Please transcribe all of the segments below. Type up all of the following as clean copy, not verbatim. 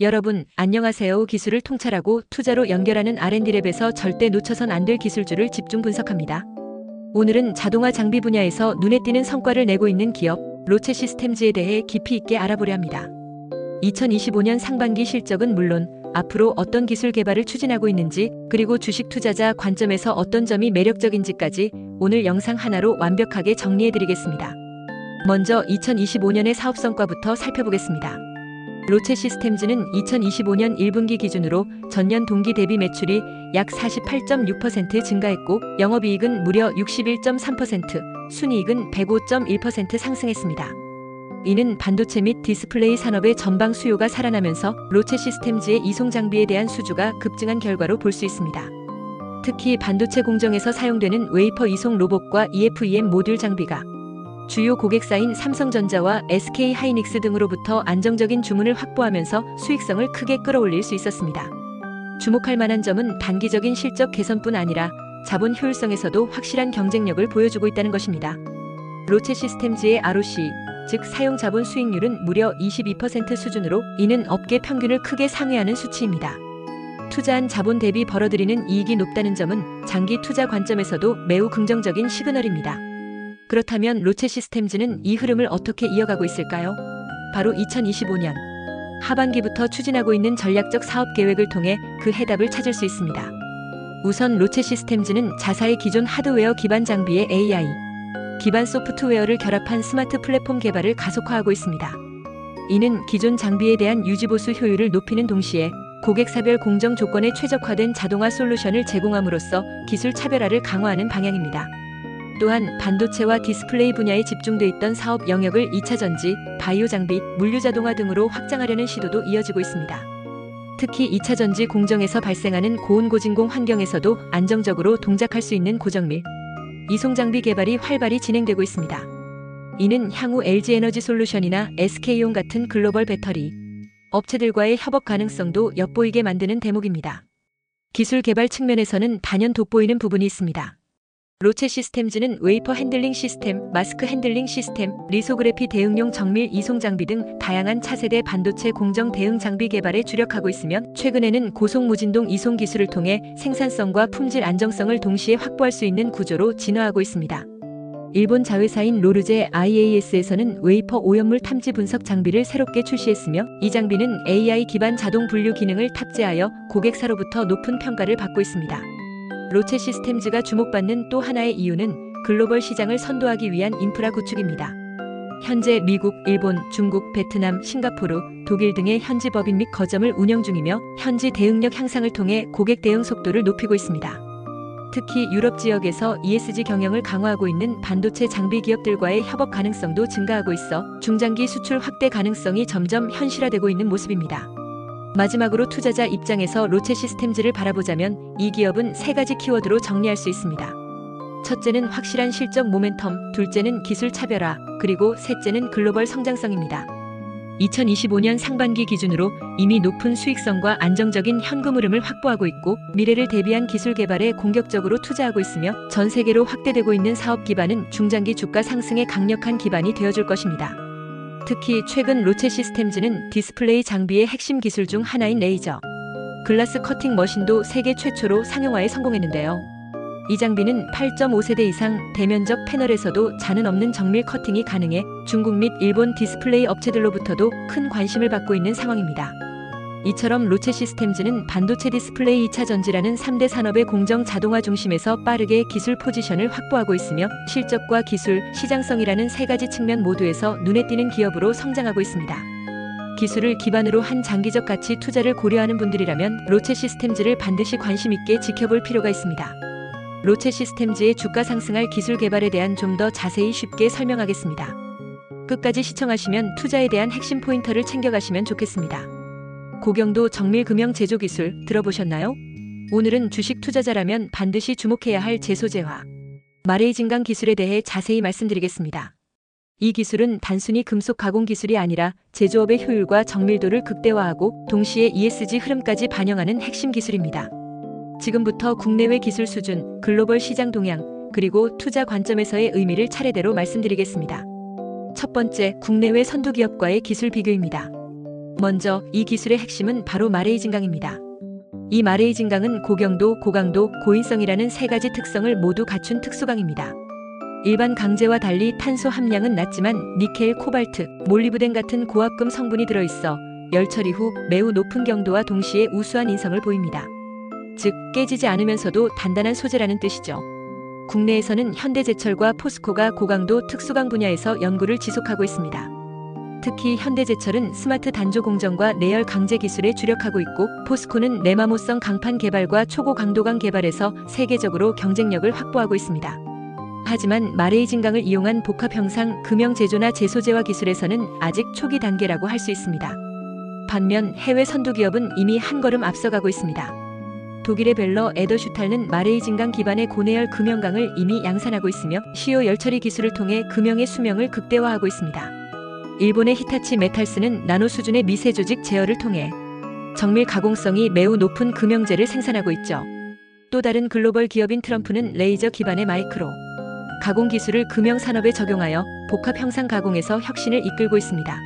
여러분, 안녕하세요. 기술을 통찰하고 투자로 연결하는 R&D랩에서 절대 놓쳐선 안 될 기술주를 집중 분석합니다. 오늘은 자동화 장비 분야에서 눈에 띄는 성과를 내고 있는 기업, 로체 시스템즈에 대해 깊이 있게 알아보려 합니다. 2025년 상반기 실적은 물론 앞으로 어떤 기술 개발을 추진하고 있는지, 그리고 주식 투자자 관점에서 어떤 점이 매력적인지까지 오늘 영상 하나로 완벽하게 정리해드리겠습니다. 먼저 2025년의 사업 성과부터 살펴보겠습니다. 로체 시스템즈는 2025년 1분기 기준으로 전년 동기 대비 매출이 약 48.6% 증가했고 영업이익은 무려 61.3%, 순이익은 105.1% 상승했습니다. 이는 반도체 및 디스플레이 산업의 전방 수요가 살아나면서 로체 시스템즈의 이송 장비에 대한 수주가 급증한 결과로 볼 수 있습니다. 특히 반도체 공정에서 사용되는 웨이퍼 이송 로봇과 EFEM 모듈 장비가 주요 고객사인 삼성전자와 SK하이닉스 등으로부터 안정적인 주문을 확보하면서 수익성을 크게 끌어올릴 수 있었습니다. 주목할 만한 점은 단기적인 실적 개선뿐 아니라 자본 효율성에서도 확실한 경쟁력을 보여주고 있다는 것입니다. 로체 시스템즈의 ROC, 즉 사용 자본 수익률은 무려 22% 수준으로 이는 업계 평균을 크게 상회하는 수치입니다. 투자한 자본 대비 벌어들이는 이익이 높다는 점은 장기 투자 관점에서도 매우 긍정적인 시그널입니다. 그렇다면 로체 시스템즈는 이 흐름을 어떻게 이어가고 있을까요? 바로 2025년 하반기부터 추진하고 있는 전략적 사업 계획을 통해 그 해답을 찾을 수 있습니다. 우선 로체 시스템즈는 자사의 기존 하드웨어 기반 장비에 AI 기반 소프트웨어를 결합한 스마트 플랫폼 개발을 가속화하고 있습니다. 이는 기존 장비에 대한 유지보수 효율을 높이는 동시에 고객사별 공정 조건에 최적화된 자동화 솔루션을 제공함으로써 기술 차별화를 강화하는 방향입니다. 또한 반도체와 디스플레이 분야에 집중돼 있던 사업 영역을 2차 전지, 바이오 장비, 물류 자동화 등으로 확장하려는 시도도 이어지고 있습니다. 특히 2차 전지 공정에서 발생하는 고온고진공 환경에서도 안정적으로 동작할 수 있는 고정밀 이송 장비 개발이 활발히 진행되고 있습니다. 이는 향후 LG에너지 솔루션이나 SK온 같은 글로벌 배터리 업체들과의 협업 가능성도 엿보이게 만드는 대목입니다. 기술 개발 측면에서는 단연 돋보이는 부분이 있습니다. 로체 시스템즈는 웨이퍼 핸들링 시스템, 마스크 핸들링 시스템, 리소그래피 대응용 정밀 이송 장비 등 다양한 차세대 반도체 공정 대응 장비 개발에 주력하고 있으며 최근에는 고속 무진동 이송 기술을 통해 생산성과 품질 안정성을 동시에 확보할 수 있는 구조로 진화하고 있습니다. 일본 자회사인 로르제 IAS에서는 웨이퍼 오염물 탐지 분석 장비를 새롭게 출시했으며 이 장비는 AI 기반 자동 분류 기능을 탑재하여 고객사로부터 높은 평가를 받고 있습니다. 로체 시스템즈가 주목받는 또 하나의 이유는 글로벌 시장을 선도하기 위한 인프라 구축입니다. 현재 미국, 일본, 중국, 베트남, 싱가포르, 독일 등의 현지 법인 및 거점을 운영 중이며 현지 대응력 향상을 통해 고객 대응 속도를 높이고 있습니다. 특히 유럽 지역에서 ESG 경영을 강화하고 있는 반도체 장비 기업들과의 협업 가능성도 증가하고 있어 중장기 수출 확대 가능성이 점점 현실화되고 있는 모습입니다. 마지막으로 투자자 입장에서 로체 시스템즈를 바라보자면 이 기업은 세 가지 키워드로 정리할 수 있습니다. 첫째는 확실한 실적 모멘텀, 둘째는 기술 차별화, 그리고 셋째는 글로벌 성장성입니다. 2025년 상반기 기준으로 이미 높은 수익성과 안정적인 현금 흐름을 확보하고 있고 미래를 대비한 기술 개발에 공격적으로 투자하고 있으며 전 세계로 확대되고 있는 사업 기반은 중장기 주가 상승의 강력한 기반이 되어줄 것입니다. 특히 최근 로체 시스템즈는 디스플레이 장비의 핵심 기술 중 하나인 레이저 글라스 커팅 머신도 세계 최초로 상용화에 성공했는데요. 이 장비는 8.5세대 이상 대면적 패널에서도 잔흔 없는 정밀 커팅이 가능해 중국 및 일본 디스플레이 업체들로부터도 큰 관심을 받고 있는 상황입니다. 이처럼 로체 시스템즈는 반도체 디스플레이 2차 전지라는 3대 산업의 공정 자동화 중심에서 빠르게 기술 포지션을 확보하고 있으며 실적과 기술, 시장성이라는 세 가지 측면 모두에서 눈에 띄는 기업으로 성장하고 있습니다. 기술을 기반으로 한 장기적 가치 투자를 고려하는 분들이라면 로체 시스템즈를 반드시 관심 있게 지켜볼 필요가 있습니다. 로체 시스템즈의 주가 상승할 기술 개발에 대한 좀 더 자세히 쉽게 설명하겠습니다. 끝까지 시청하시면 투자에 대한 핵심 포인터를 챙겨가시면 좋겠습니다. 고경도 정밀 금형 제조 기술 들어보셨나요? 오늘은 주식 투자자라면 반드시 주목해야 할 제소제화 마레이진강 기술에 대해 자세히 말씀드리겠습니다. 이 기술은 단순히 금속 가공 기술이 아니라 제조업의 효율과 정밀도를 극대화하고 동시에 ESG 흐름까지 반영하는 핵심 기술입니다. 지금부터 국내외 기술 수준, 글로벌 시장 동향, 그리고 투자 관점에서의 의미를 차례대로 말씀드리겠습니다. 첫 번째, 국내외 선두기업과의 기술 비교입니다. 먼저 이 기술의 핵심은 바로 마레이진강입니다. 이 마레이진강은 고경도, 고강도, 고인성이라는 세 가지 특성을 모두 갖춘 특수강입니다. 일반 강제와 달리 탄소 함량은 낮지만 니켈, 코발트, 몰리브덴 같은 고합금 성분이 들어있어 열 처리 후 매우 높은 경도와 동시에 우수한 인성을 보입니다. 즉, 깨지지 않으면서도 단단한 소재라는 뜻이죠. 국내에서는 현대제철과 포스코가 고강도 특수강 분야에서 연구를 지속하고 있습니다. 특히 현대제철은 스마트 단조 공정과 내열 강제 기술에 주력하고 있고, 포스코는 내마모성 강판 개발과 초고강도강 개발에서 세계적으로 경쟁력을 확보하고 있습니다. 하지만 마레이진강을 이용한 복합 형상, 금형 제조나 제소재화 기술에서는 아직 초기 단계라고 할 수 있습니다. 반면 해외 선두 기업은 이미 한 걸음 앞서가고 있습니다. 독일의 벨러 에더슈탈은 마레이진강 기반의 고내열 금형강을 이미 양산하고 있으며 시효 열처리 기술을 통해 금형의 수명을 극대화하고 있습니다. 일본의 히타치 메탈스는 나노 수준의 미세 조직 제어를 통해 정밀 가공성이 매우 높은 금형재를 생산하고 있죠. 또 다른 글로벌 기업인 트럼프는 레이저 기반의 마이크로 가공 기술을 금형 산업에 적용하여 복합 형상 가공에서 혁신을 이끌고 있습니다.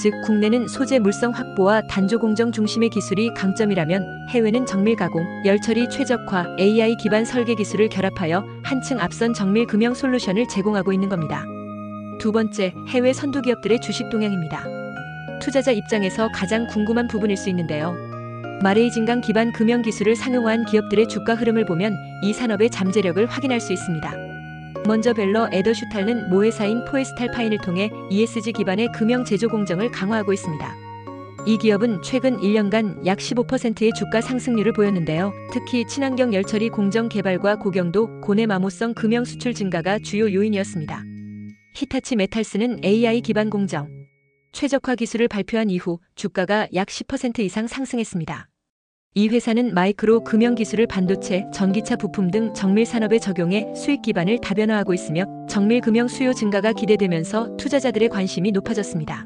즉, 국내는 소재 물성 확보와 단조 공정 중심의 기술이 강점이라면 해외는 정밀 가공, 열처리 최적화, AI 기반 설계 기술을 결합하여 한층 앞선 정밀 금형 솔루션을 제공하고 있는 겁니다. 두 번째, 해외 선두 기업들의 주식 동향입니다. 투자자 입장에서 가장 궁금한 부분일 수 있는데요. 마레이진강 기반 금형 기술을 상용화한 기업들의 주가 흐름을 보면 이 산업의 잠재력을 확인할 수 있습니다. 먼저 벨러 에더슈탈은 모회사인 포에스탈파인을 통해 ESG 기반의 금형 제조 공정을 강화하고 있습니다. 이 기업은 최근 1년간 약 15%의 주가 상승률을 보였는데요. 특히 친환경 열처리 공정 개발과 고경도, 고내마모성 금형 수출 증가가 주요 요인이었습니다. 히타치 메탈스는 AI 기반 공정, 최적화 기술을 발표한 이후 주가가 약 10% 이상 상승했습니다. 이 회사는 마이크로 금형 기술을 반도체, 전기차 부품 등 정밀 산업에 적용해 수익 기반을 다변화하고 있으며 정밀 금형 수요 증가가 기대되면서 투자자들의 관심이 높아졌습니다.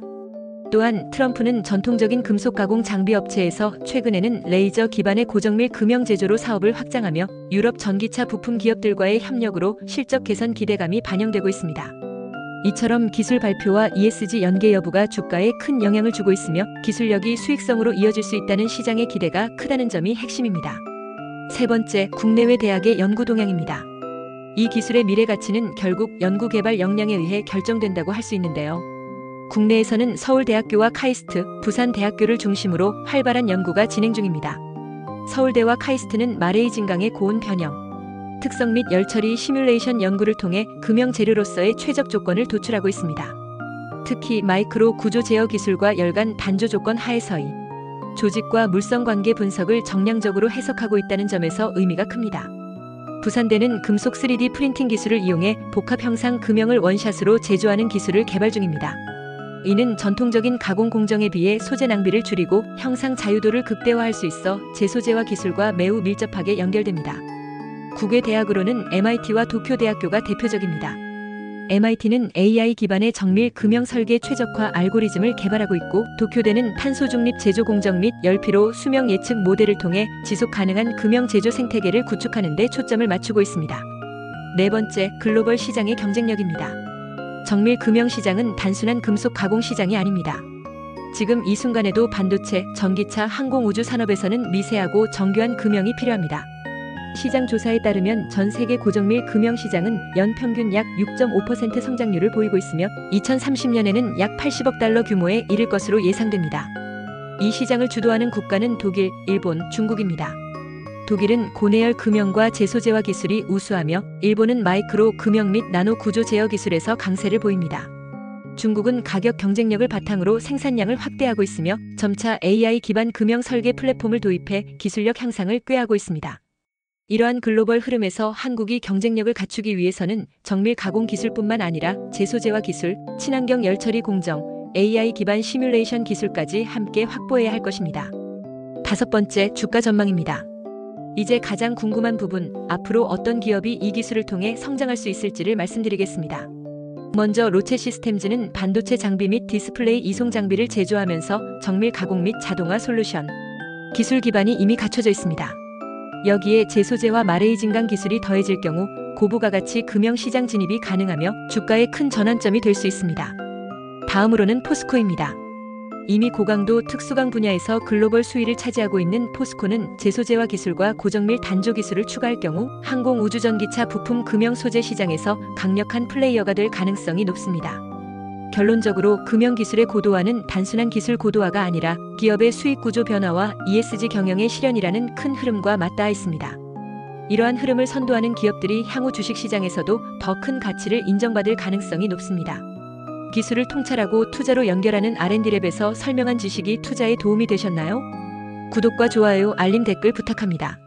또한 트럼프는 전통적인 금속 가공 장비 업체에서 최근에는 레이저 기반의 고정밀 금형 제조로 사업을 확장하며 유럽 전기차 부품 기업들과의 협력으로 실적 개선 기대감이 반영되고 있습니다. 이처럼 기술 발표와 ESG 연계 여부가 주가에 큰 영향을 주고 있으며 기술력이 수익성으로 이어질 수 있다는 시장의 기대가 크다는 점이 핵심입니다. 세 번째, 국내외 대학의 연구 동향입니다. 이 기술의 미래 가치는 결국 연구 개발 역량에 의해 결정된다고 할 수 있는데요. 국내에서는 서울대학교와 카이스트, 부산대학교를 중심으로 활발한 연구가 진행 중입니다. 서울대와 카이스트는 마레이진강의 고온 변형, 특성 및 열처리 시뮬레이션 연구를 통해 금형 재료로서의 최적 조건을 도출하고 있습니다. 특히 마이크로 구조 제어 기술과 열간 단조 조건 하에서의 조직과 물성 관계 분석을 정량적으로 해석하고 있다는 점에서 의미가 큽니다. 부산대는 금속 3D 프린팅 기술을 이용해 복합 형상 금형을 원샷으로 제조하는 기술을 개발 중입니다. 이는 전통적인 가공 공정에 비해 소재 낭비를 줄이고 형상 자유도를 극대화할 수 있어 제소재화 기술과 매우 밀접하게 연결됩니다. 국외 대학으로는 MIT와 도쿄대학교가 대표적입니다. MIT는 AI 기반의 정밀 금형 설계 최적화 알고리즘을 개발하고 있고, 도쿄대는 탄소 중립 제조 공정 및 열피로 수명 예측 모델을 통해 지속 가능한 금형 제조 생태계를 구축하는 데 초점을 맞추고 있습니다. 네 번째, 글로벌 시장의 경쟁력입니다. 정밀 금형 시장은 단순한 금속 가공 시장이 아닙니다. 지금 이 순간에도 반도체, 전기차, 항공우주 산업에서는 미세하고 정교한 금형이 필요합니다. 시장 조사에 따르면 전 세계 고정밀 금형 시장은 연평균 약 6.5% 성장률을 보이고 있으며 2030년에는 약 80억 달러 규모에 이를 것으로 예상됩니다. 이 시장을 주도하는 국가는 독일, 일본, 중국입니다. 독일은 고내열 금형과 제소재화 기술이 우수하며 일본은 마이크로 금형 및 나노 구조 제어 기술에서 강세를 보입니다. 중국은 가격 경쟁력을 바탕으로 생산량을 확대하고 있으며 점차 AI 기반 금형 설계 플랫폼을 도입해 기술력 향상을 꾀하고 있습니다. 이러한 글로벌 흐름에서 한국이 경쟁력을 갖추기 위해서는 정밀 가공 기술뿐만 아니라 제소재화 기술, 친환경 열처리 공정, AI 기반 시뮬레이션 기술까지 함께 확보해야 할 것입니다. 다섯 번째, 주가 전망입니다. 이제 가장 궁금한 부분, 앞으로 어떤 기업이 이 기술을 통해 성장할 수 있을지를 말씀드리겠습니다. 먼저 로체 시스템즈는 반도체 장비 및 디스플레이 이송 장비를 제조하면서 정밀 가공 및 자동화 솔루션, 기술 기반이 이미 갖춰져 있습니다. 여기에 제소재와 마레이진강 기술이 더해질 경우 고부가 가치 금형 시장 진입이 가능하며 주가에 큰 전환점이 될 수 있습니다. 다음으로는 포스코입니다. 이미 고강도 특수강 분야에서 글로벌 수위를 차지하고 있는 포스코는 제소재화 기술과 고정밀 단조 기술을 추가할 경우 항공 우주전기차 부품 금형 소재 시장에서 강력한 플레이어가 될 가능성이 높습니다. 결론적으로 금형 기술의 고도화는 단순한 기술 고도화가 아니라 기업의 수익 구조 변화와 ESG 경영의 실현이라는 큰 흐름과 맞닿아 있습니다. 이러한 흐름을 선도하는 기업들이 향후 주식시장에서도 더 큰 가치를 인정받을 가능성이 높습니다. 기술을 통찰하고 투자로 연결하는 R&D랩에서 설명한 지식이 투자에 도움이 되셨나요? 구독과 좋아요, 알림, 댓글 부탁합니다.